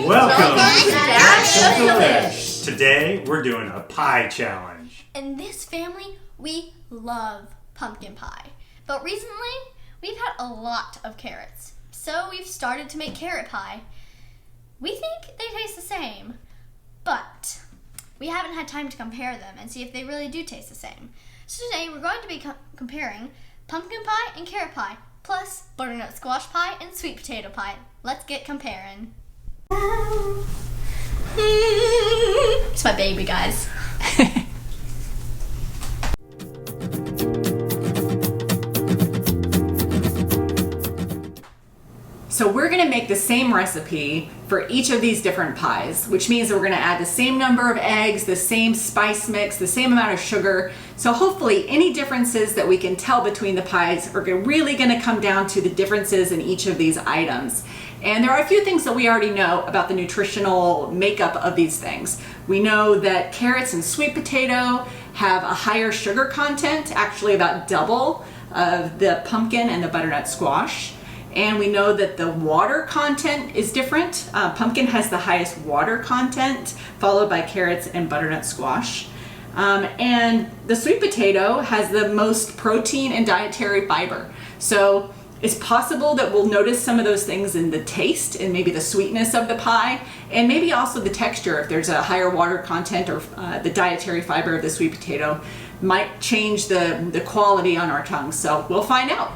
Welcome to Delish. Today we're doing a pie challenge. In this family, we love pumpkin pie. But recently, we've had a lot of carrots. So we've started to make carrot pie. We think they taste the same, but we haven't had time to compare them and see if they really do taste the same. So today we're going to be comparing pumpkin pie and carrot pie, plus butternut squash pie and sweet potato pie. Let's get comparing. It's my baby, guys. So we're going to make the same recipe for each of these different pies, which means that we're going to add the same number of eggs, the same spice mix, the same amount of sugar. So hopefully any differences that we can tell between the pies are really going to come down to the differences in each of these items. And there are a few things that we already know about the nutritional makeup of these things. We know that carrots and sweet potato have a higher sugar content, actually about double of the pumpkin and the butternut squash. And we know that the water content is different. Pumpkin has the highest water content, followed by carrots and butternut squash. And the sweet potato has the most protein and dietary fiber. So it's possible that we'll notice some of those things in the taste and maybe the sweetness of the pie, and maybe also the texture. If there's a higher water content or the dietary fiber of the sweet potato might change the quality on our tongue. So we'll find out.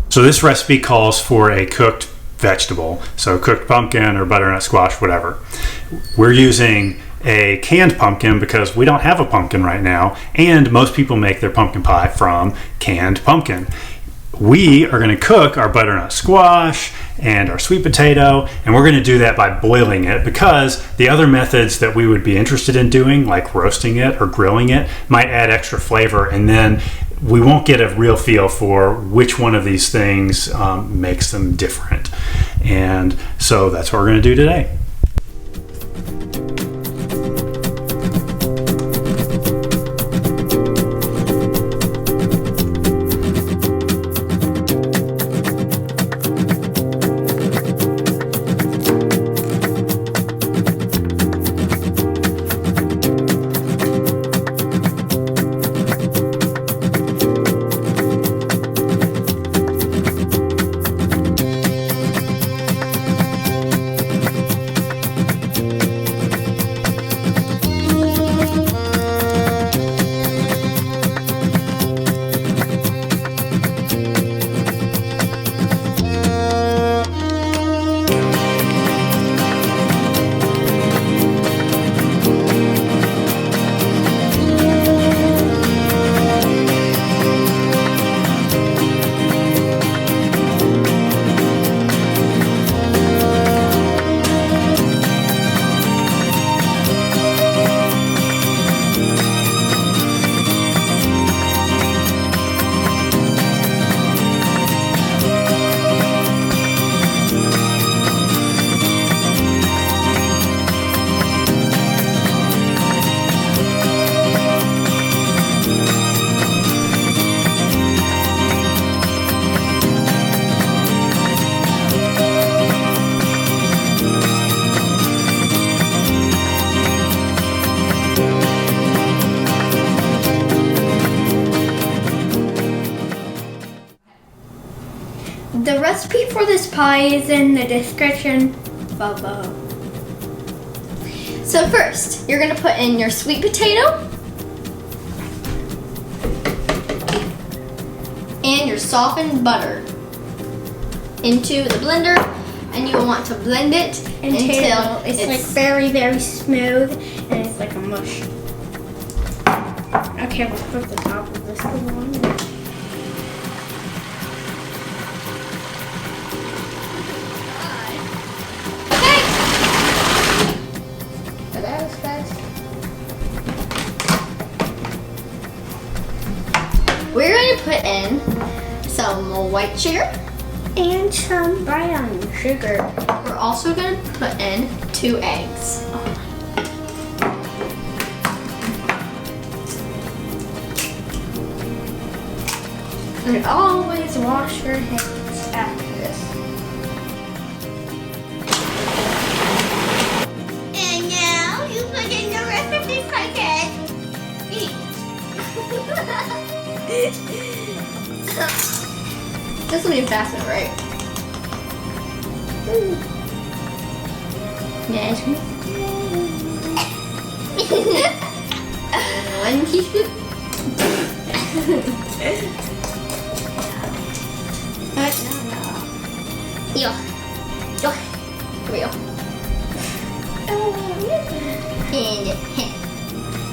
So this recipe calls for a cooked vegetable, so cooked pumpkin or butternut squash, whatever. We're using a canned pumpkin because we don't have a pumpkin right now, and most people make their pumpkin pie from canned pumpkin. We are going to cook our butternut squash and our sweet potato, and we're going to do that by boiling it, because the other methods that we would be interested in doing, like roasting it or grilling it, might add extra flavor, and then we won't get a real feel for which one of these things makes them different. And so that's what we're going to do today. The recipe for this pie is in the description below. So first, you're going to put in your sweet potato and your softened butter into the blender, and you want to blend it until it's like very, very smooth and it's like a mush. Okay, let's put the top of this thing on. We're going to put in some white sugar and some brown sugar. We're also going to put in 2 eggs. And always wash your hands after this. This will be faster, right? Yes. 1 teaspoon. No. Here we go.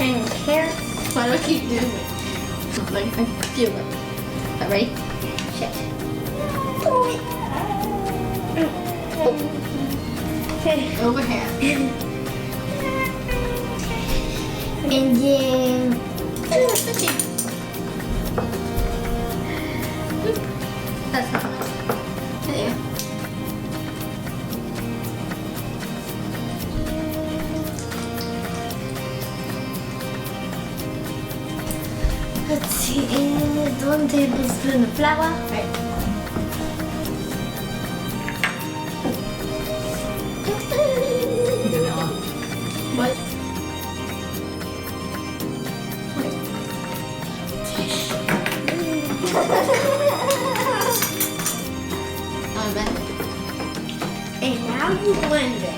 And carrots. Why do I keep doing it? I feel it. Are ready? Shit. Over here. And then that's not much. There. Let's see, and 1 tablespoon of flour. Right. Vanilla. What? And now you blend it.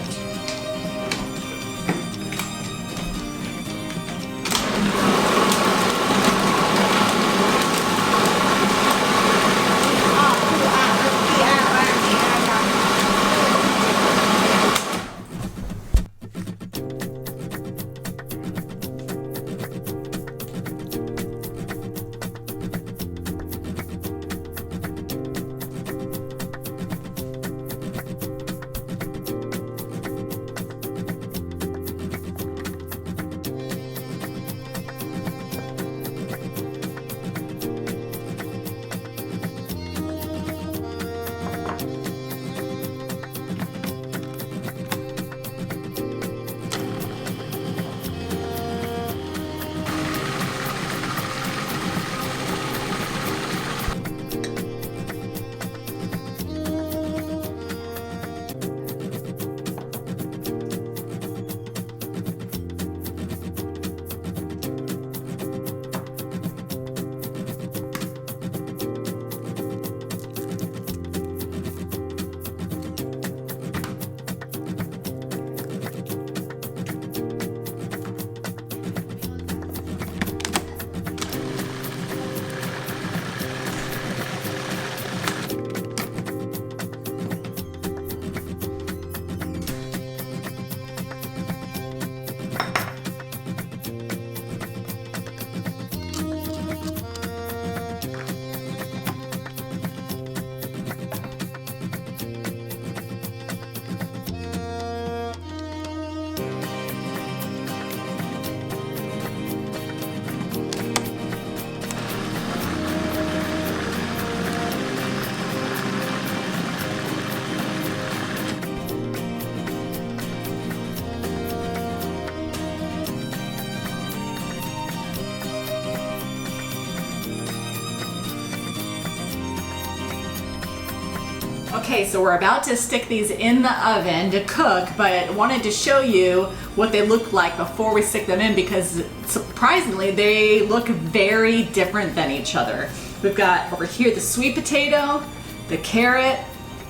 Okay, so we're about to stick these in the oven to cook, but wanted to show you what they look like before we stick them in because surprisingly, they look very different than each other. We've got over here the sweet potato, the carrot,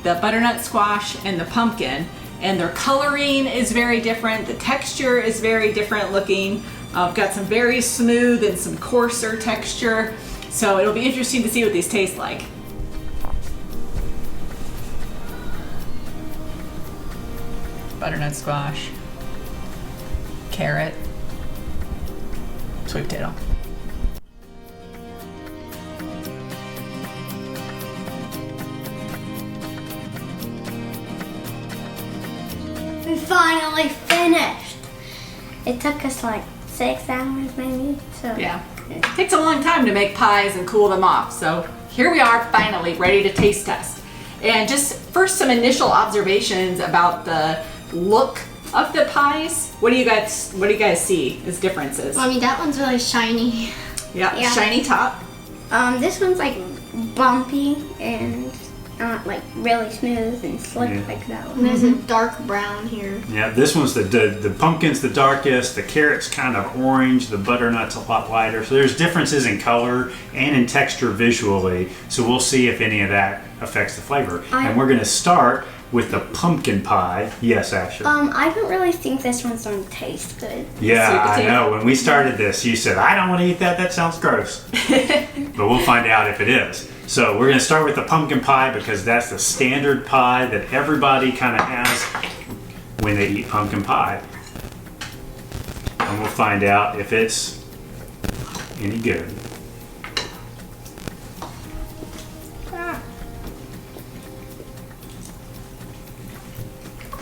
the butternut squash, and the pumpkin. And their coloring is very different. The texture is very different looking. I've got some very smooth and some coarser texture. So it'll be interesting to see what these taste like. Butternut squash, carrot, sweet potato. We finally finished. It took us like 6 hours maybe. So Yeah, it takes a long time to make pies and cool them off. So here we are finally ready to taste test. And just first some initial observations about the look of the pies. What do you guys see as differences? I mean, that one's really shiny. Yeah, Yeah. shiny top. this one's like bumpy and not like really smooth and slick Yeah. like that And one. there's a dark brown here. Yeah, this one's the pumpkin's the darkest, the carrot's kind of orange, the butternut's a lot lighter. So there's differences in color and in texture visually. So we'll see if any of that affects the flavor. And we're gonna start with the pumpkin pie. Yes, Asher. I don't really think this one's gonna taste good. Yeah, Sweet I potato. know. When we started this, you said, I don't want to eat that. That sounds gross. But we'll find out if it is. So we're going to start with the pumpkin pie because that's the standard pie that everybody kind of has when they eat pumpkin pie. And we'll find out if it's any good.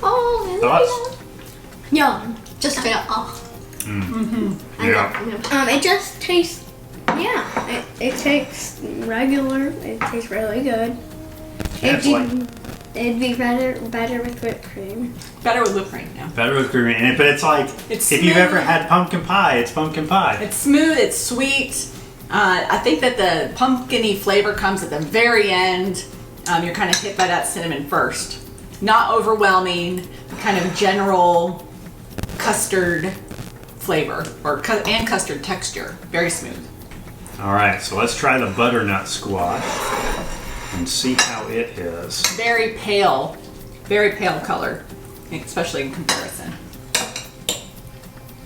Oh, Thoughts? yum. Just straight up. Oh. Yeah. It just tastes, it tastes regular. It tastes really good. Yeah, it's like It'd be better with whipped cream. Better with whipped cream, yeah. better with cream in it, but it's like It's if you've smooth. ever had pumpkin pie, it's pumpkin pie. It's smooth, it's sweet. I think that the pumpkin-y flavor comes at the very end. You're kind of hit by that cinnamon first. Not overwhelming, kind of general custard flavor and custard texture. Very smooth. All right, so let's try the butternut squash and see how it is. Very pale color, especially in comparison.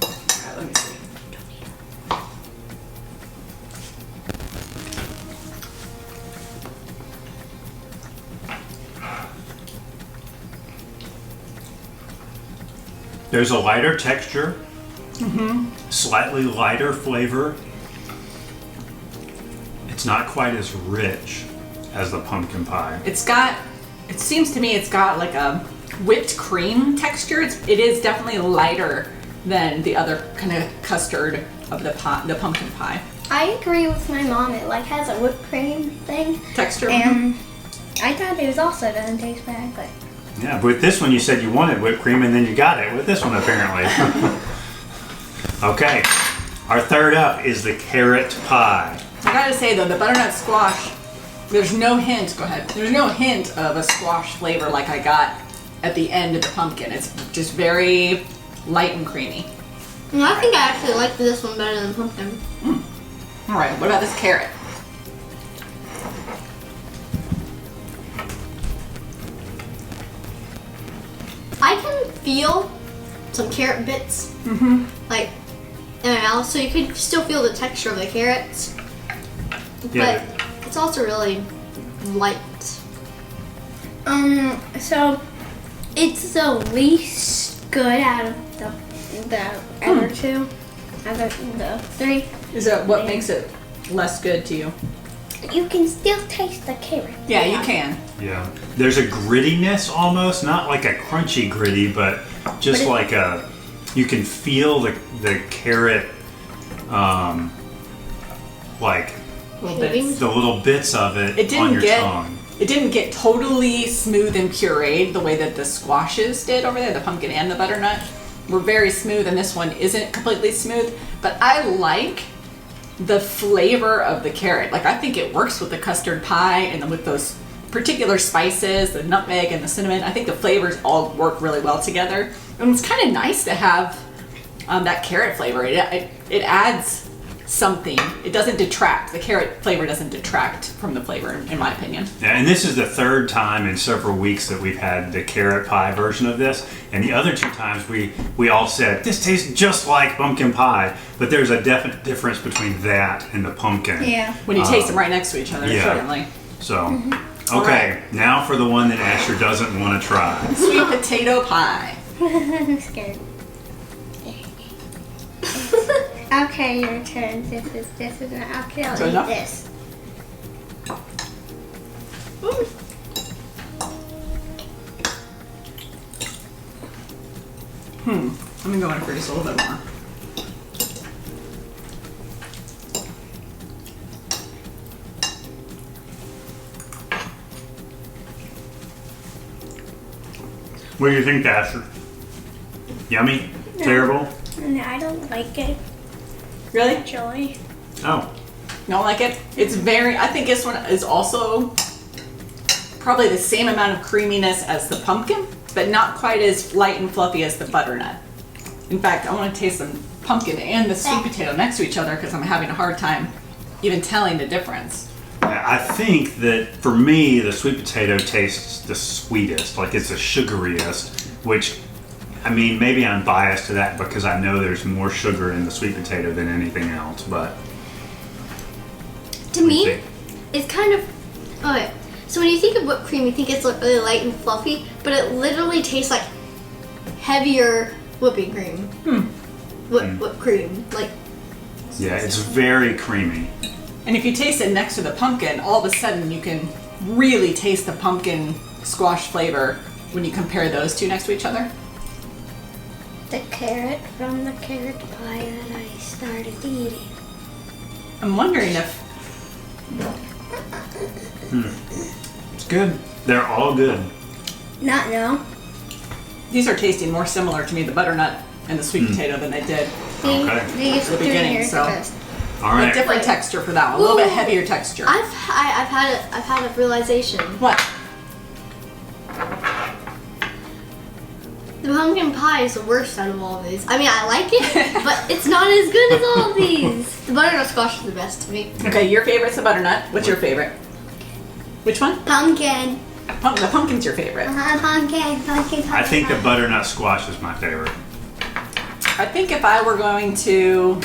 All right, let me see. There's a lighter texture, slightly lighter flavor. It's not quite as rich as the pumpkin pie. It seems to me it's got like a whipped cream texture. It is definitely lighter than the other kind of custard of the pumpkin pie. I agree with my mom. It like has a whipped cream thing, Texture. and I thought it was also doesn't taste bad, but Yeah, but with this one you said you wanted whipped cream and then you got it with this one apparently. Okay, our third up is the carrot pie. I gotta say though, the butternut squash, there's no hint, go ahead. There's no hint of a squash flavor like I got at the end of the pumpkin. It's just very light and creamy. And I think I actually like this one better than pumpkin. All right, what about this carrot? I can feel some carrot bits, like in my mouth, so you could still feel the texture of the carrots. Yeah. But it's also really light. so it's the least good out of the other two, out of the three. Is that what makes it less good to you? You can still taste the carrot. Yeah, you can. Yeah. There's a grittiness almost, not like a crunchy gritty, but just like a, you can feel the carrot, like Little Shavings? bits. the little bits of it, It on didn't your get tongue. it didn't get totally smooth and pureed the way that the squashes did over there, the pumpkin and the butternut were very smooth, and this one isn't completely smooth. But I like the flavor of the carrot. Like I think it works with the custard pie and then with those particular spices, the nutmeg and the cinnamon. I think the flavors all work really well together. And it's kind of nice to have that carrot flavor. It adds something. It doesn't detract. The carrot flavor doesn't detract from the flavor, in my opinion. Yeah, and this is the third time in several weeks that we've had the carrot pie version of this. And the other two times we all said, this tastes just like pumpkin pie. But there's a definite difference between that and the pumpkin. Yeah. When you taste them right next to each other, yeah. certainly. So, okay, now for the one that Asher doesn't want to try. Sweet potato pie. I'm scared. Okay, your turn. This is not. Okay, I'll Good eat enough? this. Let me go in for just a little bit more. What do you think, Asher? Yummy? Terrible? No, I don't like it. Really? Actually. Oh, Don't like it? It's very, I think this one is also probably the same amount of creaminess as the pumpkin, but not quite as light and fluffy as the butternut. In fact, I want to taste the pumpkin and the sweet potato next to each other because I'm having a hard time even telling the difference. I think that for me, the sweet potato tastes the sweetest, like it's the sugariest, which, I mean, maybe I'm biased to that because I know there's more sugar in the sweet potato than anything else, but... To me, it's kind of... Okay, so when you think of whipped cream, you think it's like really light and fluffy, but it literally tastes like heavier whipping cream. Whipped cream, like... Yeah, it's very creamy. And if you taste it next to the pumpkin, all of a sudden you can really taste the pumpkin squash flavor when you compare those two next to each other. The carrot from the carrot pie that I started eating. I'm wondering if... It's good. They're all good. No. These are tasting more similar to me, the butternut and the sweet potato, than they did. Okay. They used The to do beginning, here so- first. All A right. different texture for that one, a little bit heavier texture. I've had a realization. What? The pumpkin pie is the worst out of all of these. I mean, I like it, but it's not as good as all of these. The butternut squash is the best to me. Okay, your favorite's the butternut. What's your favorite? Which one? Pumpkin. The pumpkin's your favorite. Pumpkin. I think the butternut squash is my favorite. I think if I were going to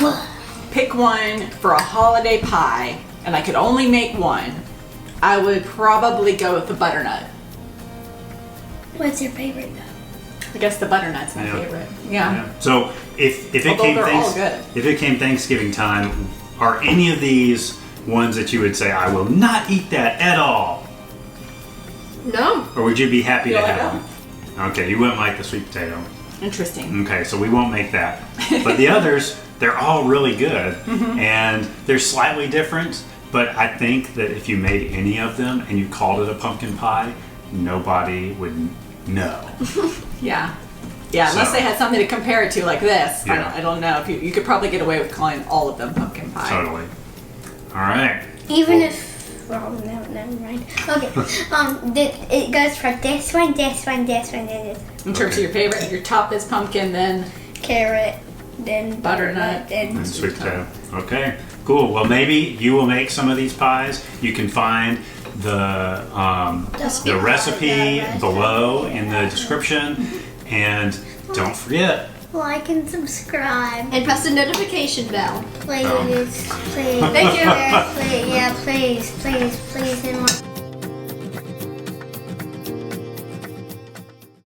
pick one for a holiday pie, and I could only make one, I would probably go with the butternut. What's your favorite though? I guess the butternut's my favorite. Yeah. So if it Although came they're all good. if it came Thanksgiving time, are any of these ones that you would say I will not eat that at all, No. or would you be happy You to like have them? Okay, you wouldn't like the sweet potato. Interesting. Okay, so we won't make that. But the others, they're all really good, and they're slightly different. But I think that if you made any of them and you called it a pumpkin pie, nobody would know. Yeah. Yeah, unless So- they had something to compare it to like this. Yeah. I don't know. If you could probably get away with calling all of them pumpkin pie. Totally. All right. Even if. Well, no, never mind. Okay. It goes for this one, this one, this one, then this. In terms of your favorite, your top is pumpkin, then Carrot, then Butternut, then And sweet potato. Okay, cool. Well, maybe you will make some of these pies. You can find the recipe below in the description, and don't forget. like and subscribe. And press the notification bell. Please, please. Thank you. Please, yeah, please, and